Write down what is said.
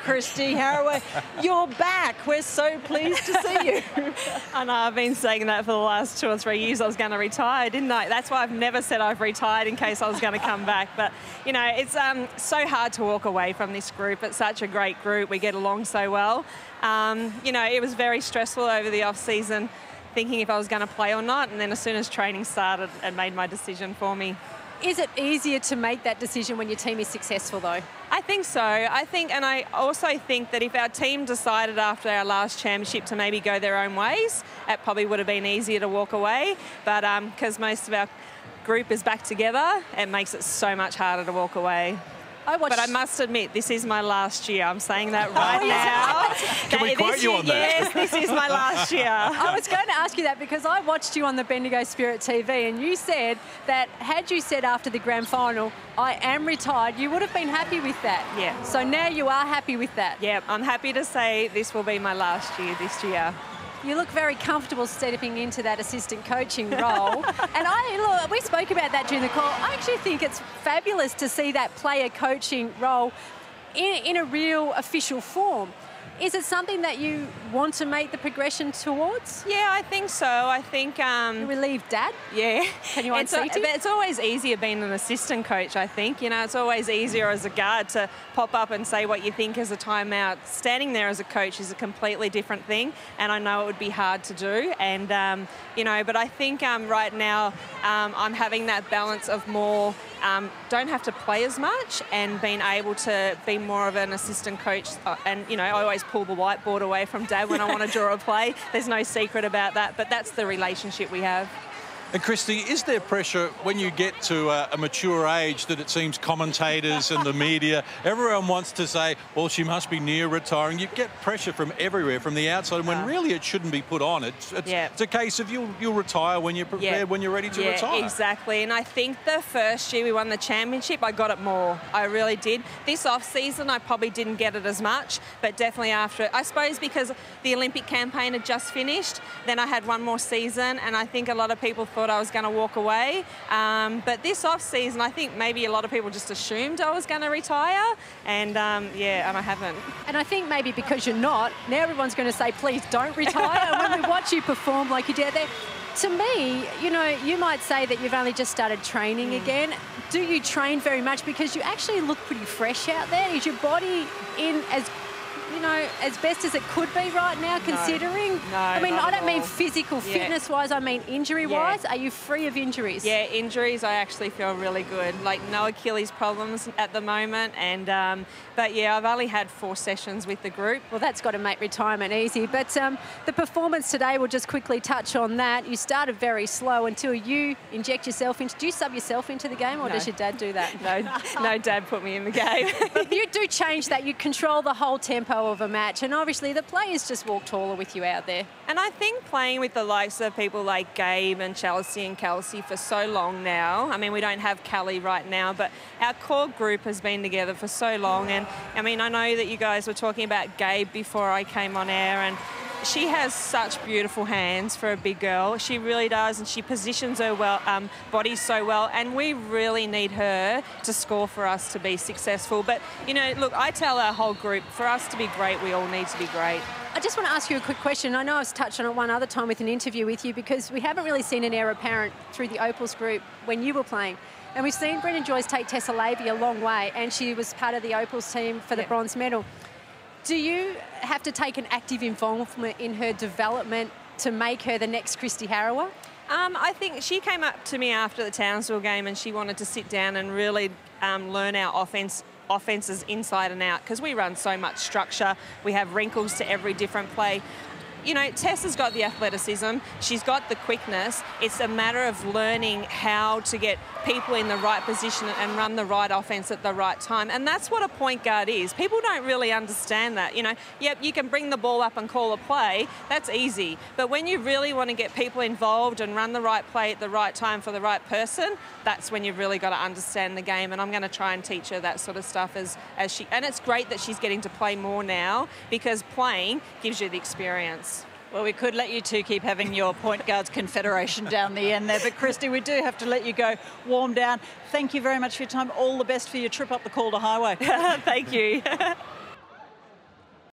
Kristi Harrower. You're back. We're so pleased to see you. I know, I've been saying that for the last 2 or 3 years. I was going to retire, didn't I? That's why I've never said I've retired in case I was going to come back. But, you know, it's so hard to walk away from this group. It's such a great group. We get along so well. You know, it was very stressful over the off-season, thinking if I was going to play or not. And then as soon as training started, it made my decision for me. Is it easier to make that decision when your team is successful, though? I think so. And I also think that if our team decided after our last championship to maybe go their own ways, it probably would have been easier to walk away. But because most of our group is back together, it makes it so much harder to walk away. But I must admit, this is my last year. I'm saying that right now. Can we quote you on that? Yes, this is my last year. I was going to ask you that because I watched you on the Bendigo Spirit TV and you said that had you said after the grand final, I am retired, you would have been happy with that. Yeah. So now you are happy with that. Yeah, I'm happy to say this will be my last year this year. You look very comfortable stepping into that assistant coaching role. And we spoke about that during the call. I actually think it's fabulous to see that player coaching role in a real official form. Is it something that you want to make the progression towards? Yeah, I think so. I think... You relieve Dad? Yeah. Can you unseat him? It's always easier being an assistant coach, I think. You know, it's always easier as a guard to pop up and say what you think as a timeout. Standing there as a coach is a completely different thing, and I know it would be hard to do. And, you know, but I think right now I'm having that balance of more... don't have to play as much and being able to be more of an assistant coach. And, you know, I always pull the whiteboard away from Dad when I want to draw a play. There's no secret about that, but that's the relationship we have. And Kristi, is there pressure when you get to a mature age that it seems commentators and the media, everyone wants to say, well, she must be near retiring. You get pressure from everywhere, from the outside, when really it shouldn't be put on. It's a case of you'll retire when you're prepared, when you're ready to retire. Yeah, exactly. And I think the first year we won the championship, I got it more. I really did. This off-season, I probably didn't get it as much, but definitely after it. I suppose because the Olympic campaign had just finished, then I had one more season, and I think a lot of people thought I was going to walk away. But this off-season, I think maybe a lot of people just assumed I was going to retire, and yeah, and I haven't. And I think maybe because you're not, now everyone's going to say, please don't retire. And when we watch you perform like you did there, to me, you know, you might say that you've only just started training again. Do you train very much? Because you actually look pretty fresh out there. Is your body in as, you know, as best as it could be right now, considering? No, I mean, I don't mean all. physical fitness-wise, I mean injury-wise. Are you free of injuries? Yeah, injuries, I actually feel really good. Like, no Achilles problems at the moment. And but yeah, I've only had 4 sessions with the group. Well, that's got to make retirement easy. But the performance today, we'll just quickly touch on that. You started very slow until you inject yourself into... Do you sub yourself into the game, or does your dad do that? No, Dad put me in the game. But you do change that. You control the whole tempo of a match, and obviously the players just walk taller with you out there. And I think playing with the likes of people like Gabe and Chelsea and Kelsey for so long now, I mean, we don't have Callie right now, but our core group has been together for so long. And I mean, I know that you guys were talking about Gabe before I came on air, and she has such beautiful hands for a big girl. She really does, and she positions her body so well, and we really need her to score for us to be successful. But, you know, look, I tell our whole group, for us to be great, we all need to be great. I just want to ask you a quick question. I know I was touched on it one other time with an interview with you, because we haven't really seen an heir apparent through the Opals group when you were playing. And we've seen Brendan Joyce take Tess a long way, and she was part of the Opals team for the bronze medal. Do you have to take an active involvement in her development to make her the next Kristi Harrower? I think she came up to me after the Townsville game and she wanted to sit down and really learn our offenses inside and out, because we run so much structure. We have wrinkles to every different play. You know, Tess has got the athleticism, she's got the quickness. It's a matter of learning how to get people in the right position and run the right offense at the right time. And that's what a point guard is. People don't really understand that. You know, yep, you can bring the ball up and call a play, that's easy. But when you really want to get people involved and run the right play at the right time for the right person, that's when you've really got to understand the game. And I'm going to try and teach her that sort of stuff as she... And it's great that she's getting to play more now, because playing gives you the experience. Well, we could let you two keep having your Point Guards Confederation down the end there, but Kristi, we do have to let you go warm down. Thank you very much for your time. All the best for your trip up the Calder Highway. Thank you.